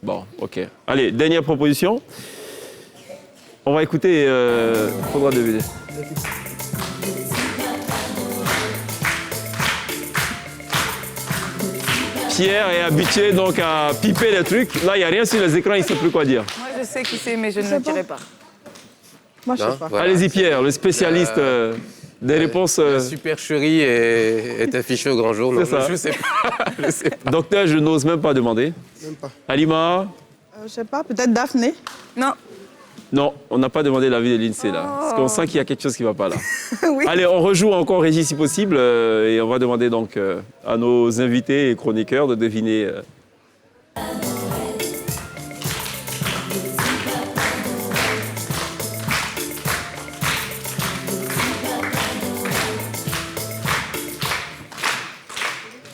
Bon, ok. Allez, dernière proposition. On va écouter. Faudra deviner. Pierre est habitué donc à piper les trucs. Là, il n'y a rien sur les écrans, il ne sait plus quoi dire. Moi, je sais qui c'est, mais je ne le dirai pas. Moi, je Hein, sais pas. voilà. Allez-y, Pierre, le spécialiste des réponses. La supercherie est affichée au grand jour. Non, C'est ça. je sais pas. Je sais pas. Docteur, je n'ose même pas demander. même pas. Alima? Je sais pas, peut-être Daphné. Non. Non, on n'a pas demandé l'avis de l'INSEE là. Parce qu'on sent qu'il y a quelque chose qui ne va pas là. Oui. Allez, on rejoue encore Régie si possible et on va demander donc à nos invités et chroniqueurs de deviner.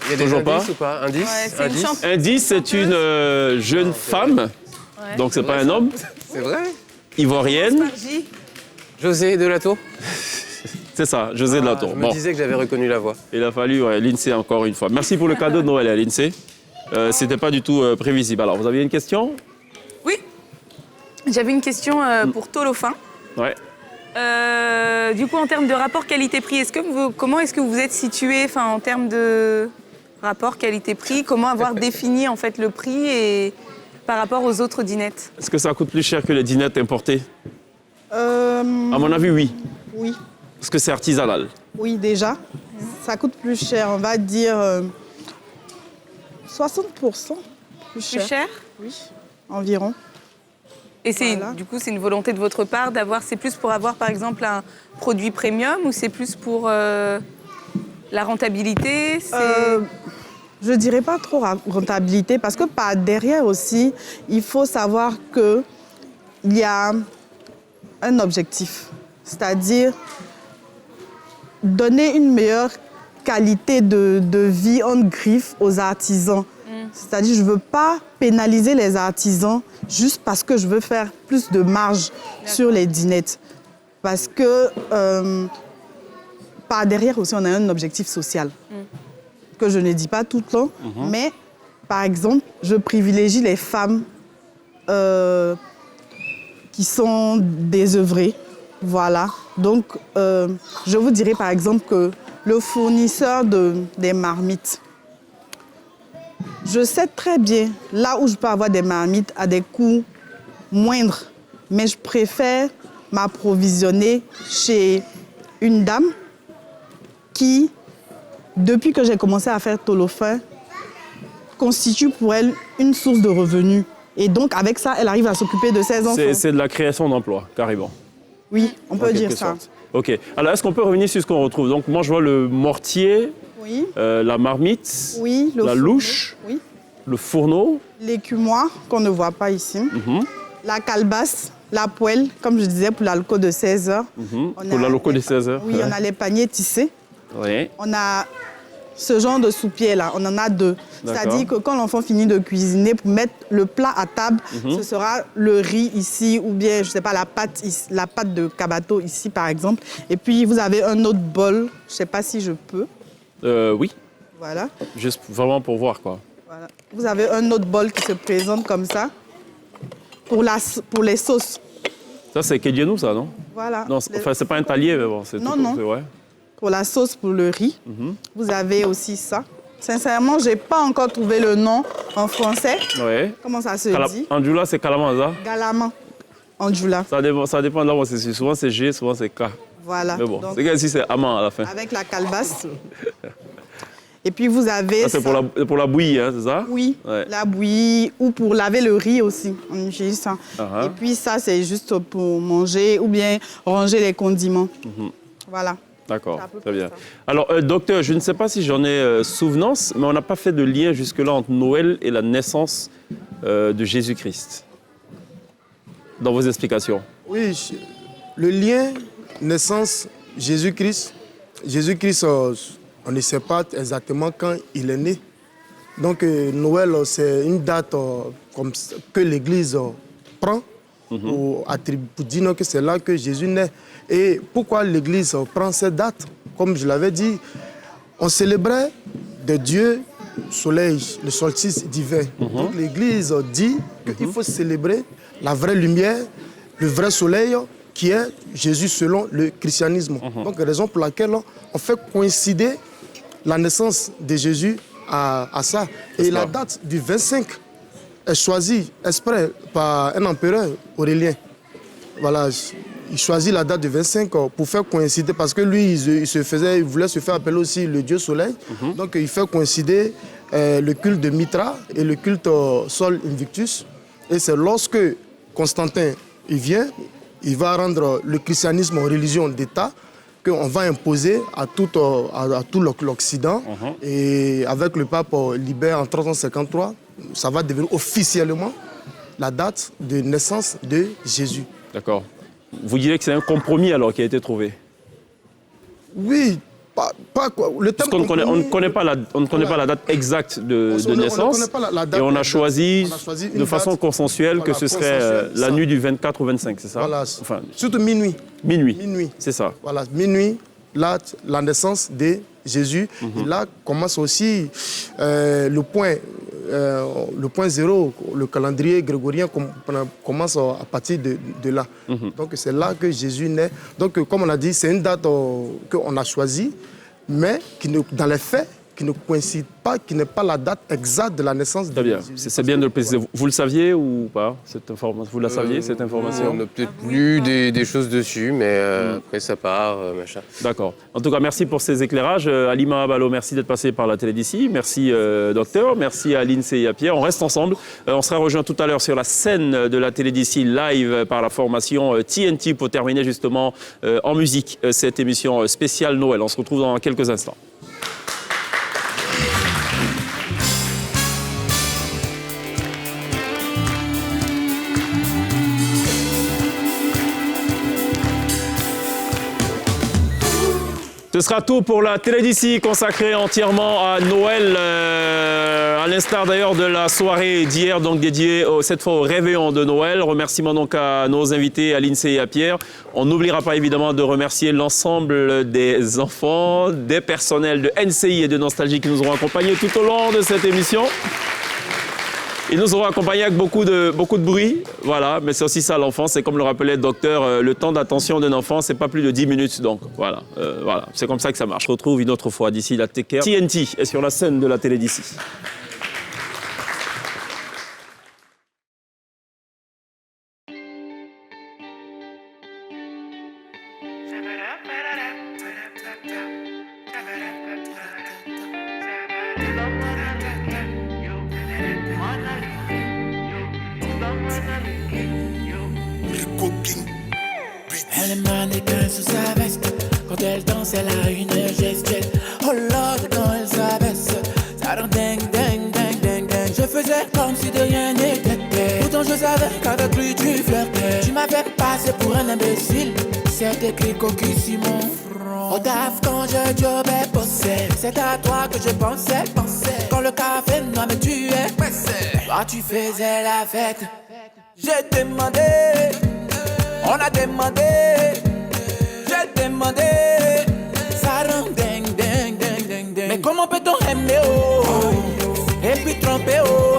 Il y a des Toujours indices pas ou pas? Indice Ouais, c'est une Indice chanson. Indice, c'est une jeune femme, donc c'est pas un homme, C'est vrai? ivoirienne. Margie. José Delatour? C'est ça, José de la Tour. Je me Bon, disais que j'avais reconnu la voix. il a fallu l'INSEE encore une fois. Merci pour le cadeau de Noël à l'INSEE. C'était pas du tout prévisible. Alors, vous aviez une question? Oui. J'avais une question pour Tolofin. Ouais. Du coup, en termes de rapport qualité-prix, comment est-ce que vous êtes situé en termes de rapport qualité-prix? Comment avoir défini en fait le prix et par rapport aux autres dinettes? Est-ce que ça coûte plus cher que les dinettes importées? À mon avis, oui. Oui, Parce que c'est artisanal. oui, déjà. Ça coûte plus cher, on va dire 60% plus cher. Plus cher? Oui, environ. Et Voilà. du coup, c'est une volonté de votre part d'avoir, c'est plus pour avoir par exemple un produit premium ou c'est plus pour la rentabilité? Je dirais pas trop rentabilité parce que par derrière aussi, il faut savoir que il y a un objectif, c'est-à-dire donner une meilleure qualité de vie en griffe aux artisans. C'est-à-dire, je ne veux pas pénaliser les artisans juste parce que je veux faire plus de marge sur les dinettes. Parce que par derrière aussi, on a un objectif social que je ne dis pas tout le temps, mais par exemple, je privilégie les femmes qui sont désœuvrées. Voilà. Donc, je vous dirais par exemple que le fournisseur des marmites, je sais très bien là où je peux avoir des marmites à des coûts moindres, mais je préfère m'approvisionner chez une dame qui, depuis que j'ai commencé à faire Tolofin, constitue pour elle une source de revenus. Et donc, avec ça, elle arrive à s'occuper de ses enfants. C'est de la création d'emplois, carrément. Oui, on peut dire ça. Sorte. OK. Alors, est-ce qu'on peut revenir sur ce qu'on retrouve? Donc, moi, je vois le mortier, oui. La marmite, oui, la louche, oui. le fourneau. L'écumoire, qu'on ne voit pas ici. La calebasse, la poêle, comme je disais, pour l'alcool de 16 heures. Pour l'alcool de 16 heures. Oui, on a les paniers tissés. Oui. On a ce genre de soupier-là, on en a 2. C'est-à-dire que quand l'enfant finit de cuisiner, pour mettre le plat à table, ce sera le riz ici, ou bien, je ne sais pas, la pâte de cabato ici, par exemple. Et puis, vous avez un autre bol, je ne sais pas si je peux. Oui. Voilà. Juste vraiment pour voir, quoi. Voilà. Vous avez un autre bol qui se présente comme ça, pour les sauces. Ça, c'est Kédienou, ça, non? Voilà. Non, enfin, c'est pas un talier, mais bon, c'est tout. Non. Ouais. Pour la sauce, pour le riz, vous avez aussi ça. Sincèrement, je n'ai pas encore trouvé le nom en français. Oui. Comment ça se dit? Anjoula, c'est Kalamanza. Galaman. Anjoula. Ça dépend de là où c'est. Souvent, c'est G, souvent, c'est K. Voilà. Mais bon, donc, c'est qu'ici, c'est Aman à la fin. avec la calebasse. Et puis, vous avez ça, c'est pour la bouillie, hein, c'est ça? Oui, ouais. La bouillie ou pour laver le riz aussi. On utilise ça. Et puis, ça, c'est juste pour manger ou bien ranger les condiments. Voilà. D'accord, très bien. Alors, docteur, je ne sais pas si j'en ai souvenance, mais on n'a pas fait de lien jusque-là entre Noël et la naissance de Jésus-Christ. Dans vos explications. Oui, le lien naissance Jésus-Christ, on ne sait pas exactement quand il est né. Donc, Noël, c'est une date que l'Église prend pour dire que c'est là que Jésus naît. Et pourquoi l'Église prend cette date? Comme je l'avais dit, on célébrait de Dieu soleil, le solstice d'hiver. Donc l'Église dit qu'il faut célébrer la vraie lumière, le vrai soleil qui est Jésus selon le christianisme. Donc raison pour laquelle on fait coïncider la naissance de Jésus à ça. Et la date du 25 est choisie exprès par un empereur Aurélien. Voilà. Il choisit la date du 25 pour faire coïncider, parce que lui, il voulait se faire appeler aussi le dieu soleil. Donc, il fait coïncider le culte de Mitra et le culte Sol Invictus. Et c'est lorsque Constantin il vient, il va rendre le christianisme religion d'État, qu'on va imposer à tout l'Occident. Et avec le pape Libère en 1353, ça va devenir officiellement la date de naissance de Jésus. D'accord. Vous direz que c'est un compromis alors qui a été trouvé? Oui, pas quoi. Le parce qu'on ne connaît pas la date exacte de naissance. Et on a choisi de façon consensuelle que ce serait la nuit du 24 au 25, c'est ça? Voilà, enfin, surtout minuit. Minuit, c'est ça. Voilà, minuit, là, la naissance de Jésus. Et là commence aussi le point zéro, le calendrier grégorien commence à partir de là. Donc c'est là que Jésus naît. Donc comme on a dit, c'est une date qu'on a choisie, mais qui dans les faits, qui ne coïncide pas, qui n'est pas la date exacte de la naissance de Jésus. C'est bien de le préciser. Vous le saviez ou pas, cette information? Vous la saviez, cette information? On a peut-être lu des choses dessus, mais après ça part, machin. D'accord. En tout cas, merci pour ces éclairages. Alima Balo, merci d'être passé par la télé d'ici. Merci, docteur. Merci à Lindsay et à Pierre. On reste ensemble. On sera rejoint tout à l'heure sur la scène de la télé d'ici, live par la formation TNT, pour terminer justement en musique cette émission spéciale Noël. On se retrouve dans quelques instants. Ce sera tout pour la télé d'ici consacrée entièrement à Noël, à l'instar d'ailleurs de la soirée d'hier, donc dédiée cette fois au réveillon de Noël. Remerciements donc à nos invités, à Lindsay et à Pierre. On n'oubliera pas évidemment de remercier l'ensemble des enfants, des personnels de NCI et de Nostalgie qui nous auront accompagnés tout au long de cette émission. Ils nous auront accompagnés avec beaucoup de bruit, voilà, mais c'est aussi ça l'enfant, c'est comme le rappelait le docteur, le temps d'attention d'un enfant, c'est pas plus de 10 minutes, donc voilà, c'est comme ça que ça marche. Je retrouve une autre fois d'ici la Take Care. TNT est sur la scène de la télé d'ici. Elle est mannequin sous sa veste. Quand elle danse, elle a une gestuelle. Oh Lord, quand elle s'abaisse, ça rend ding, ding, ding, ding, ding. Je faisais comme si de rien n'était. Pourtant je savais qu'avec lui tu flirtais. Tu m'avais passé pour un imbécile. C'est écrit coquille sur mon front. Au taf quand je jobais, bossais. C'est à toi que je pensais. Quand le café noir me tuait, toi tu faisais la fête. J'ai demandé, on a demandé, j'ai demandé, ça rend ding, ding, ding, ding, ding. Mais comment peut-on aimer, oh, et puis tromper, oh,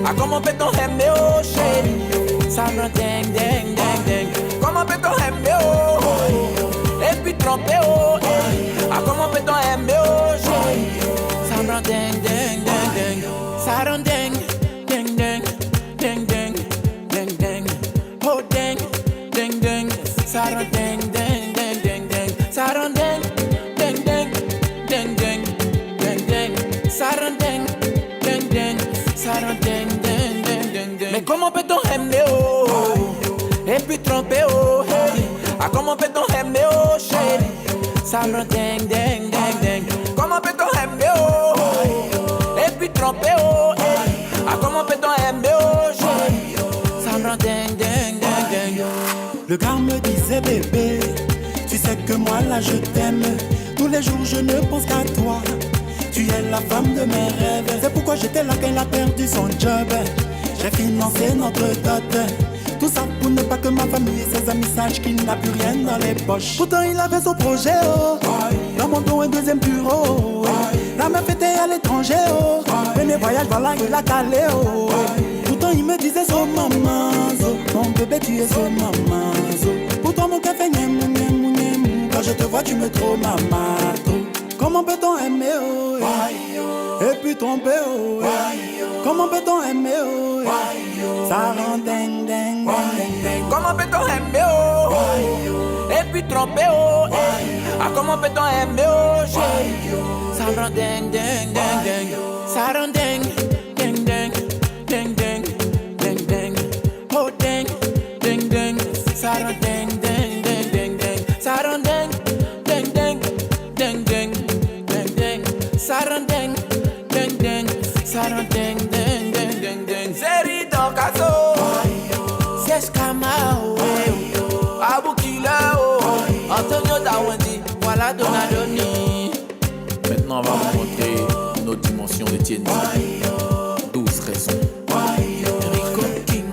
ah, comment peut-on aimer, oh, chérie, ça rend ding, ding, ding, ding. Comment peut-on aimer, oh, et puis tromper, oh, ah, comment peut-on aimer, oh, chérie, ça rend ding, ding, ding, ding. Ça rend ding, ding, ding, ding, ding. Oh ding, ding, ding, ça rend ding, ding, ding, ding, ding, ça rend ding, ding, ding, ding, ding, ding, ding, ça rend ding, ding, ding, ça rend ding, ding, ding, ding, ding. Mais comment peut-on aimer, oh, et puis tromper, oh, hey, ah, comment peut-on aimer, oh, chérie, ça rend ding, ding, ding, ding. Comment peut-on aimer, oh, et puis tromper, oh, hey, ah, comment peut-on aimer, oh, chérie, ça rend ding, ding, ding, ding. Le gars me disait bébé, tu sais que moi là je t'aime. Tous les jours je ne pense qu'à toi. Tu es la femme de mes rêves. C'est pourquoi j'étais là quand elle a perdu son job. J'ai financé notre dot. Tout ça pour ne pas que ma famille et ses amis sachent qu'il n'a plus rien dans les poches. Pourtant il avait son projet, oh, dans mon dos un deuxième bureau, oh. La meuf était à l'étranger, oh, premier voyage voilà il a calé, oh. Pourtant il me disait so maman, so, mon bébé tu es so maman, so. Pourtant mon café n'aime, n'aime, n'aime. Quand je te vois tu me trouves maman, trop. Comment peut-on aimer, oh, yeah. Et puis tromper, oh, yeah. Comment peut-on aimer, oh, yeah. Ça rend ding, ding, ding, ding. Comment peut-on aimer, oh, et puis tromper, oh, ah, comment peut-on aimer, oh, chérie, ça rend ding, ding, ding, ding. Ça rend ding, ding, ding, ding, ding, ding, ding. Oh, ding, ding, ding. Ça rend ding, ding, ding, ding, ding. Ça rend ding, ding, ding, ding, ding, ding, ding. Ça rend ding, ding, ding. Ça rend ding, ding, ding, ding, ding. Série dans Caso, c'est Scamao, Aboukila, Antonio Dawendi, voilà Donadoni. Maintenant, on va vous montrer notre dimension de TNT. 12 raisons. Rico King.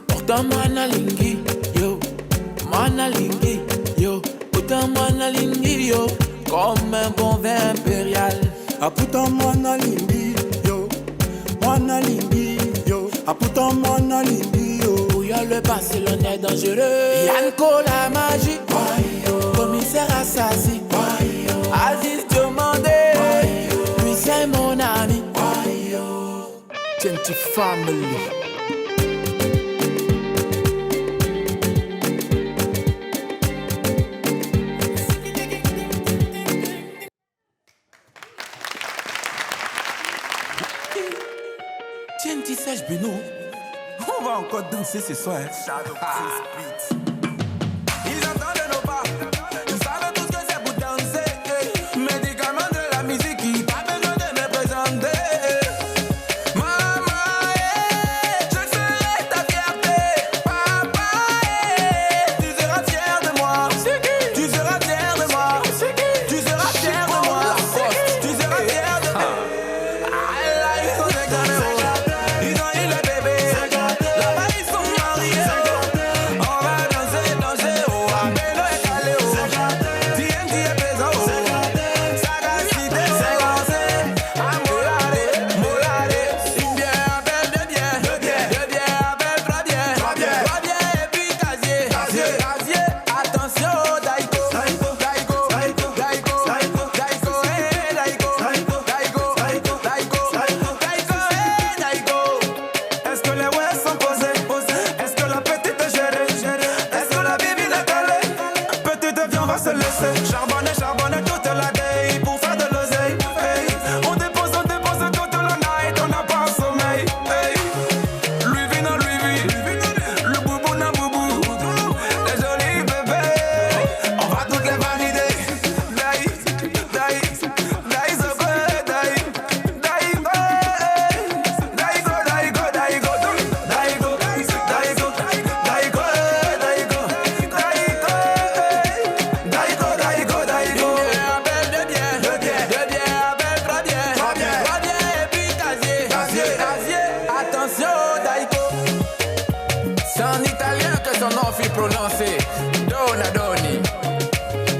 Pourtant, Manalingi, yo. Manalingi, yo. Pourtant, Manalingi, yo. Comme un bon vin impérial. Ah pourtant moi na limbi, yo. Moi na limbi, yo. Ah pourtant moi na limbi, yo. Bouillon le Barcelone est dangereux. Yanko la magie, commissaire Assassi, Aziz Diomandé, lui c'est mon ami. TNT Family. TNT Sèche Beno, on va encore danser ce soir. Shadow Beat. Ils entendent nos pas, ils savent tout ce que c'est pour danser. Médicament de la musique, qui pas besoin de me présenter. Maman, je serai ta fierté. Papa, tu seras fier de moi. Tu seras fier danser. Dona Doni.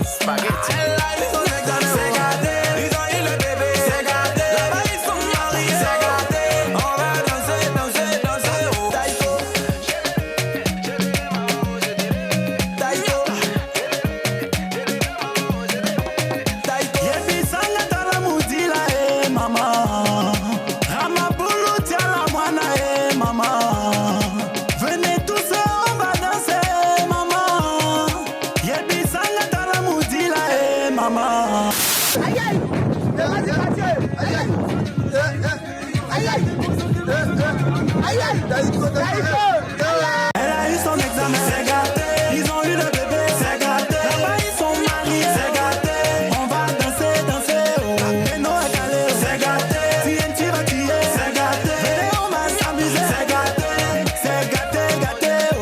Spaghetti. C'est gâté, ils ont eu le bébé. C'est gâté, là-bas ils sont mariés. C'est gâté, on va danser, danser, danser. Oh, Taïko. Taïko. Yebi sanga tala mudila mama. Ramabulu tiala mwana mama. Venez tous on va danser mama. Yebi sanga tala mudila mama. Aïe aïe, vas-y Mathieu. Aïe aïe, aïe aïe, aïe aïe, Taïko. Elle a eu son examen, c'est gâté. Ils ont eu le bébé, c'est gâté. Là-bas ils sont mariés, c'est gâté. On va danser, danser, oh. Et non à caler, c'est gâté. Si un tir à tirer, c'est gâté. Venez, on va s'amuser, c'est gâté. C'est gâté, gâté, oh.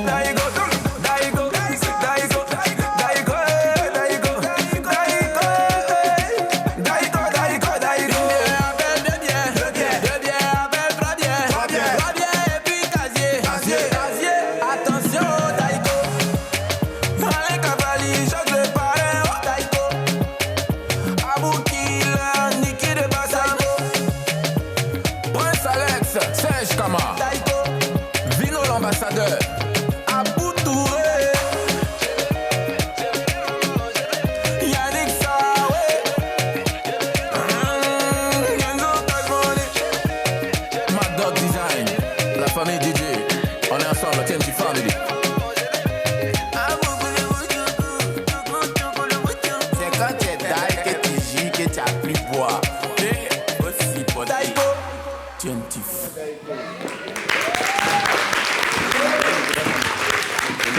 Taïko, Taïko, Taïko, Taïko, Taïko, Taïko, Taïko, Taïko, Taïko. Appelle deux biens, appelle trois biens, et puis casier. Attention, Taïko. Allez, Cavali, choque le parrain, oh Taïko. Aboukil, Niki de Bassamo. Prince Alex, Serge Kama. Taïko. Vino l'ambassadeur. Abou Touré. Yannick Sawe. Genzo Tagmoni. Mad Dog Design. La famille DJ. On est ensemble, TNT Family. C'est quand tu es taille que tu gis que tu as plus bois. Et aussi pour Taïko. TNT.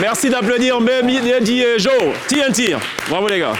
Merci d'applaudir Mehdi Joe. TNT. Bravo les gars.